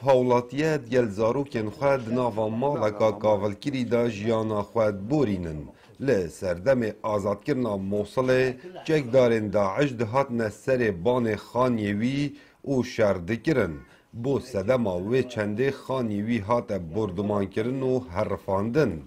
هاولاتیه دیل زاروکن خواد ناوا مالکا کاولکری دا جیانا خواد بورینن لی سردم آزادکرنا موصل چک دارن داعش دهاتن سر بان خانیوی او شردکرن بو سدما و چنده خانیوی هات بردمان کرن و حرفاندن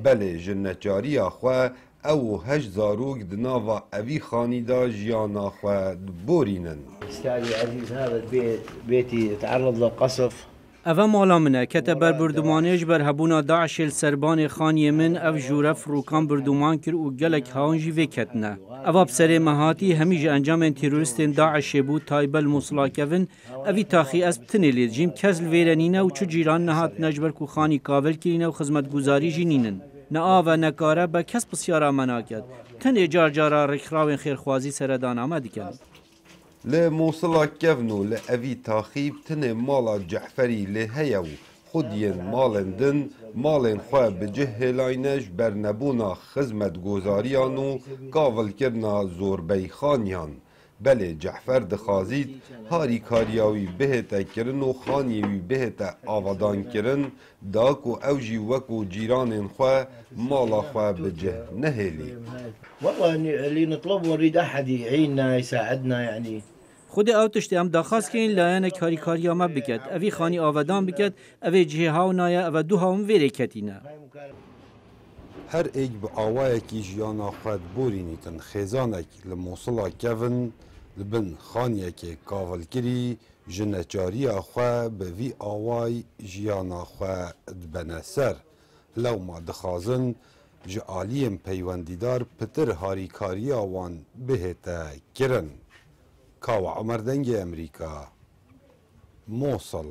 بله جنچاری خواه او هش زاروک دناوا اوی خانی دا جیانا خواد بورینن استاذي عزيز هذا البيت بيتي تعرض للقصف اوه مالا منه که تبر بردمانیش بر هبونا داعش السربان خانی من او جورف روکان بردمان کر و گلک هاونجی وکتنه. اوه بسر مهاتی همیج انجام تروریستین داعش بود تایبل موصلاکوین اوی تاخی از بتنیلید جیم کزل ویرنینه و چو جیران نهات نجبر کو خانی کاول کرینه و خدمتگزاری جینینن. نه آوه نکاره با کس بسیارا مناکد. تن جار جارا رکراوین خیرخوازی سردان آمد کن. لی موصلا کفنو لی اوی تاخیب تن مالا جعفری لی هیو خودین مالن دن مالن خواه بجه هلاینش بر نبونا خزمت گوزاریانو کاول کرنا زوربی خانیان بله جعفر دخازید هاری کاریاوی بهتا کرن و خانیوی بهتا آوادان کرن داکو اوجی وکو جیران خواه مالا خواه بجه نهلی والله اللي نطلبه نريد احد يعيننا يساعدنا يعني خود او تشتی هم داخواست که این لاین کاری کاری ما بکد اوی خانی آودان بکد اوی جه ها و نایا او دو هاون ویره کتینه هر ایک به آوائه کی جیانا خود بورینیتن خیزانک لموصلا کفن لبن خانیه که کاول کری جنچاری خواه به وی آوای جیانا خواه دبنه سر لو ما دخازن جعالیم پیوندیدار پتر هاری کاری آوان بهتا کرن کاو عمر دنگ امریکا موصل